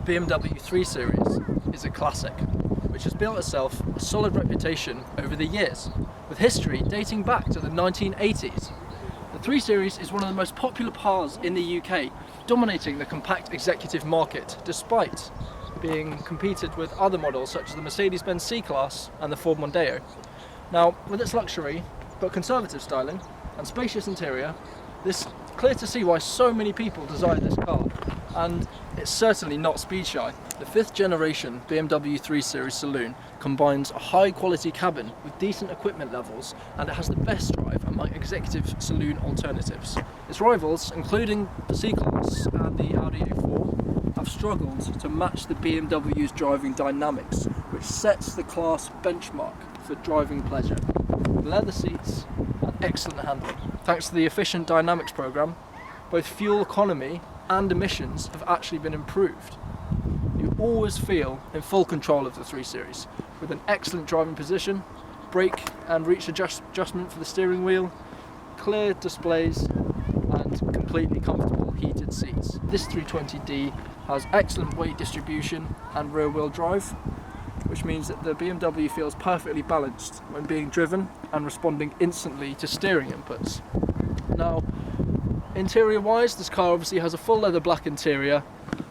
BMW 3 Series is a classic, which has built itself a solid reputation over the years, with history dating back to the 1980s. The 3 Series is one of the most popular cars in the UK, dominating the compact executive market, despite being competed with other models such as the Mercedes-Benz C-Class and the Ford Mondeo. Now, with its luxury, but conservative styling and spacious interior, it's clear to see why so many people desire this car, and it's certainly not speed shy. The 5th generation BMW 3 Series saloon combines a high quality cabin with decent equipment levels, and it has the best drive among executive saloon alternatives. Its rivals, including the C-Class and the Audi A4, have struggled to match the BMW's driving dynamics, which sets the class benchmark for driving pleasure. Leather seats and excellent handling. Thanks to the efficient dynamics program, both fuel economy and emissions have actually been improved. You always feel in full control of the 3 Series, with an excellent driving position, brake and reach adjustment for the steering wheel, clear displays and completely comfortable heated seats. This 320d has excellent weight distribution and rear wheel drive, which means that the BMW feels perfectly balanced when being driven and responding instantly to steering inputs. Now, interior wise, this car obviously has a full leather black interior,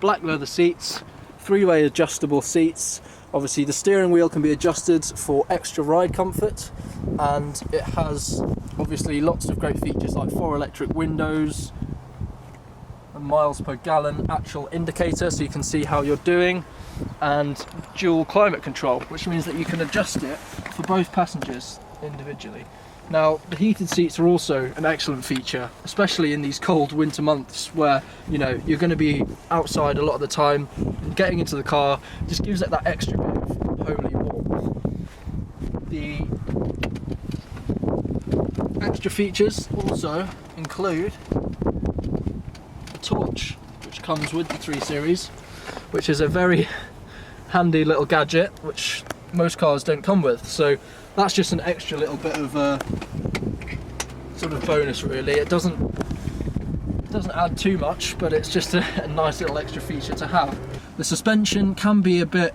black leather seats, 3-way adjustable seats. Obviously the steering wheel can be adjusted for extra ride comfort, and it has obviously lots of great features like 4 electric windows, a miles per gallon actual indicator so you can see how you're doing, and dual climate control, which means that you can adjust it for both passengers individually. Now, the heated seats are also an excellent feature, especially in these cold winter months where, you know, you're going to be outside a lot of the time, and getting into the car just gives it that extra bit of homely warmth. The extra features also include a torch, which comes with the 3 Series, which is a very handy little gadget which most cars don't come with, so that's just an extra little bit of a sort of bonus really. It doesn't add too much, but it's just a nice little extra feature to have. The suspension can be a bit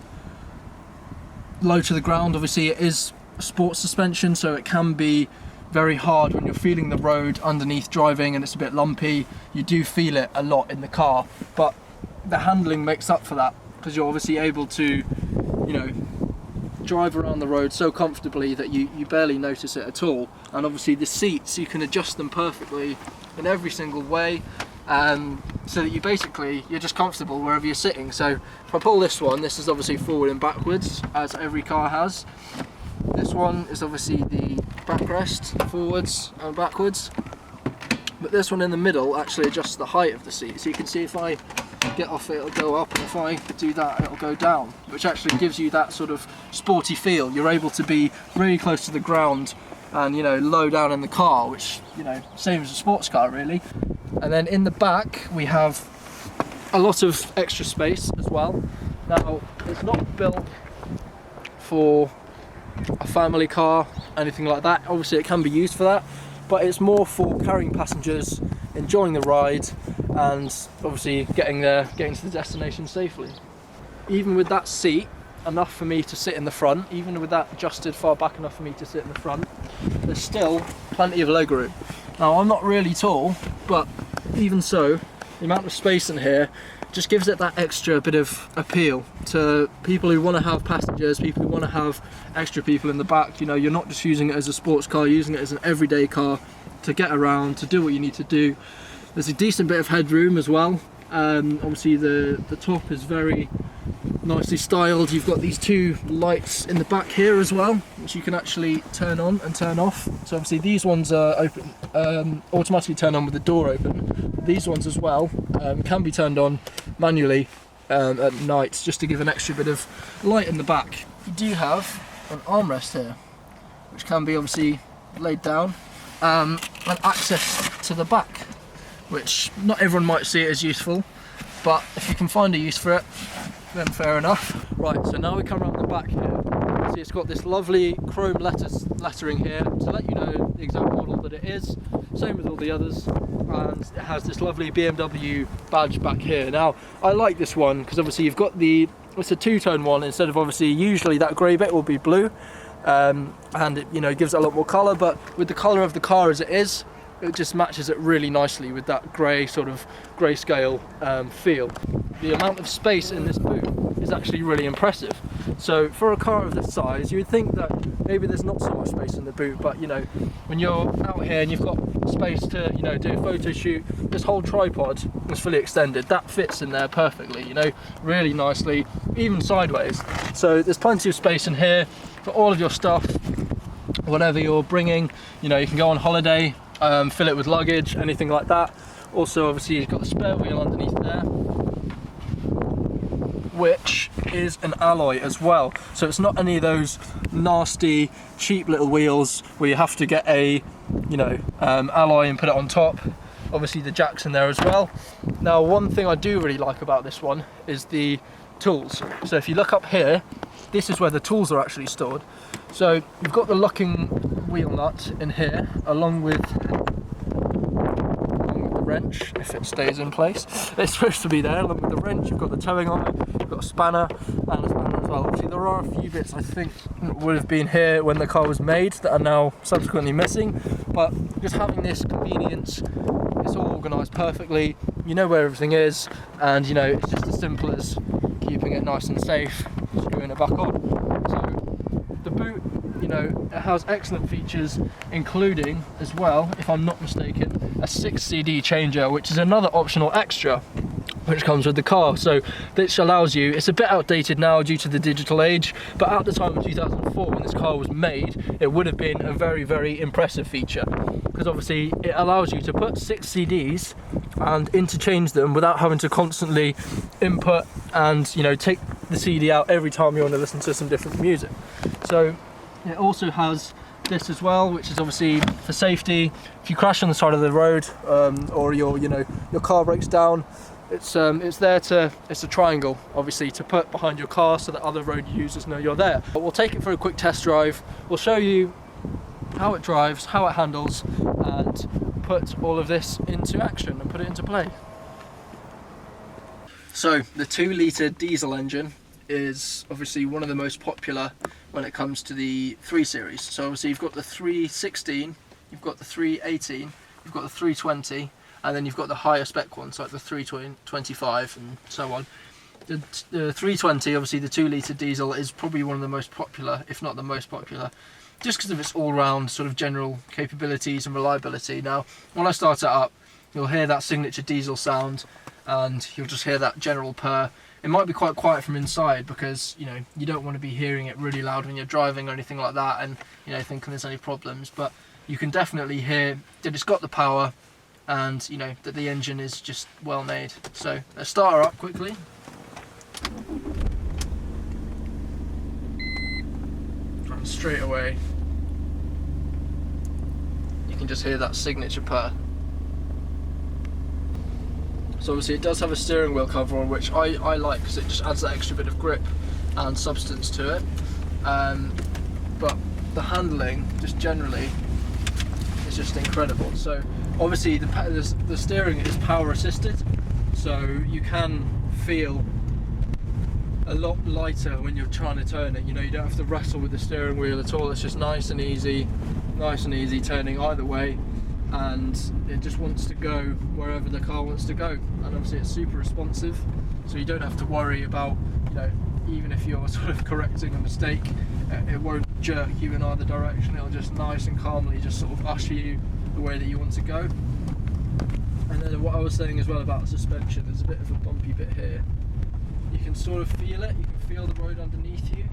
low to the ground. Obviously it is sports suspension, so it can be very hard when you're feeling the road underneath driving and it's a bit lumpy. You do feel it a lot in the car, but the handling makes up for that, because you're obviously able to, you know, drive around the road so comfortably that you barely notice it at all. And obviously the seats, you can adjust them perfectly in every single way, so that you're just comfortable wherever you're sitting. So if I pull this one, this is obviously forward and backwards, as every car has. This one is obviously the backrest, forwards and backwards, but this one in the middle actually adjusts the height of the seat, so you can see if I get off it, it'll go up, and if I do that, it'll go down, which actually gives you that sort of sporty feel. You're able to be really close to the ground and, you know, low down in the car, which, you know, same as a sports car really. And then in the back we have a lot of extra space as well. Now, it's not built for a family car, anything like that. Obviously it can be used for that, but it's more for carrying passengers, enjoying the ride, and obviously getting to the destination safely. Even with that seat enough for me to sit in the front, even with that adjusted far back enough for me to sit in the front, there's still plenty of leg room. Now, I'm not really tall, but even so, the amount of space in here just gives it that extra bit of appeal to people who want to have passengers, people who want to have extra people in the back. You know, you're not just using it as a sports car, you're using it as an everyday car to get around, to do what you need to do. There's a decent bit of headroom as well. Obviously the top is very nicely styled. You've got these 2 lights in the back here as well, which you can actually turn on and turn off. So obviously these ones are open, automatically turn on with the door open. These ones as well can be turned on manually at night, just to give an extra bit of light in the back. You do have an armrest here, which can be obviously laid down, and access to the back, which not everyone might see it as useful, but if you can find a use for it, then fair enough. Right, so now we come around the back here. See, it's got this lovely chrome lettering here to let you know the exact model that it is. Same with all the others. and it has this lovely BMW badge back here. Now I like this one because obviously you've got it's a two-tone one instead of obviously usually that grey bit will be blue, and it, you know, gives it a lot more colour, but with the colour of the car as it is, it just matches it really nicely with that grey sort of grayscale feel. The amount of space in this boot is actually really impressive. So for a car of this size, you would think that maybe there's not so much space in the boot, but you know, when you're out here and you've got space to, you know, do a photo shoot, this whole tripod is fully extended. That fits in there perfectly, you know, really nicely, even sideways. So there's plenty of space in here for all of your stuff, whatever you're bringing. You know, you can go on holiday, fill it with luggage, anything like that. Also, obviously, you've got the spare wheel underneath there, which is an alloy as well. So it's not any of those nasty, cheap little wheels where you have to get a, you know, alloy and put it on top. Obviously, the jack's in there as well. Now, one thing I do really like about this one is the tools. So if you look up here, this is where the tools are actually stored. So you've got the locking wheel nut in here, along with the wrench, if it stays in place. It's supposed to be there, along with the wrench. You've got the towing iron, you've got a spanner, and a spanner as well. Obviously there are a few bits I think would have been here when the car was made that are now subsequently missing, but just having this convenience, it's all organised perfectly, you know where everything is, and you know, it's just as simple as keeping it nice and safe, screwing it back on. So the boot, you know, it has excellent features, including as well, if I'm not mistaken, a 6 CD changer, which is another optional extra which comes with the car. So this allows you, it's a bit outdated now due to the digital age, but at the time of 2004 when this car was made, it would have been a very, very impressive feature, because obviously it allows you to put 6 CDs and interchange them without having to constantly input and, you know, take the CD out every time you want to listen to some different music. So it also has this as well, which is obviously for safety. If you crash on the side of the road, or your car breaks down, it's there to, it's a triangle obviously to put behind your car so that other road users know you're there. But we'll take it for a quick test drive. We'll show you how it drives, how it handles, and put all of this into action and put it into play. So the 2-litre diesel engine is obviously one of the most popular when it comes to the 3 Series. So obviously you've got the 316, you've got the 318, you've got the 320, and then you've got the higher spec ones like the 325 and so on. The 320, obviously the 2-litre diesel, is probably one of the most popular, if not the most popular, just because of its all-round sort of general capabilities and reliability. Now, when I start it up, you'll hear that signature diesel sound, and you'll just hear that general purr. It might be quite quiet from inside because, you know, you don't want to be hearing it really loud when you're driving or anything like that, and, you know, thinking there's any problems, but you can definitely hear that it's got the power, and, you know, that the engine is just well made. So let's start her up quickly. And straight away you can just hear that signature purr. So obviously it does have a steering wheel cover on, which I like because it just adds that extra bit of grip and substance to it. But the handling, just generally, is just incredible. So obviously the steering is power assisted, so you can feel a lot lighter when you're trying to turn it. You know, you don't have to wrestle with the steering wheel at all. It's just nice and easy turning either way, and it just wants to go wherever the car wants to go. And obviously it's super responsive, so you don't have to worry about, you know, even if you're sort of correcting a mistake, it won't jerk you in either direction. It'll just nice and calmly just sort of usher you the way that you want to go. And then what I was saying as well about suspension, there's a bit of a bumpy bit here. You can sort of feel it, you can feel the road underneath you.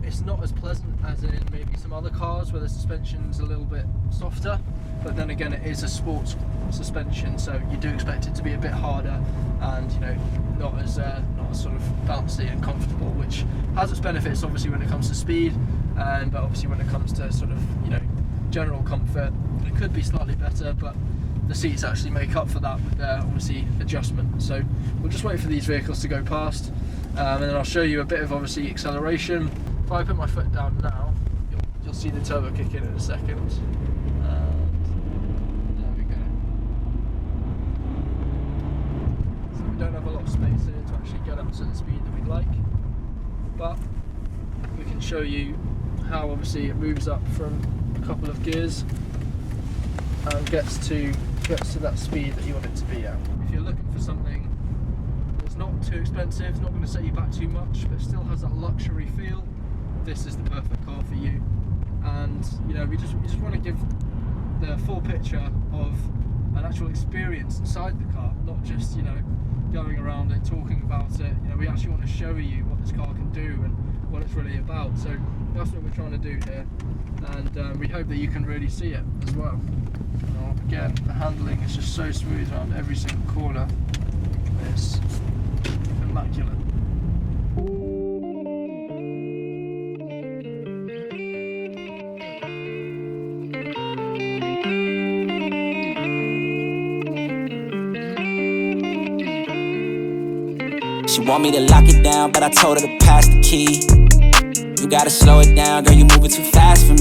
It's not as pleasant as in maybe some other cars where the suspension's a little bit softer, but then again it is a sports suspension, so you do expect it to be a bit harder and, you know, not as sort of bouncy and comfortable, which has its benefits obviously when it comes to speed, but obviously when it comes to sort of, you know, general comfort, it could be slightly better, but the seats actually make up for that with their obviously adjustment. So we'll just wait for these vehicles to go past, and then I'll show you a bit of obviously acceleration. If I put my foot down now, you'll see the turbo kick in a second. And there we go. lot of space here to actually get up to the speed that we'd like. But we can show you how obviously it moves up from a couple of gears and gets to that speed that you want it to be at. If you're looking for something that's not too expensive, not going to set you back too much, but still has that luxury feel, this is the perfect car for you. And you know, we just want to give the full picture of an actual experience inside the car, not just, you know, going around it, talking about it. You know, we actually want to show you what this car can do and what it's really about. So that's what we're trying to do here, and we hope that you can really see it as well. Again, the handling is just so smooth around every single corner. It's immaculate. She want me to lock it down, but I told her to pass the key. You gotta slow it down, girl, you moving too fast for me.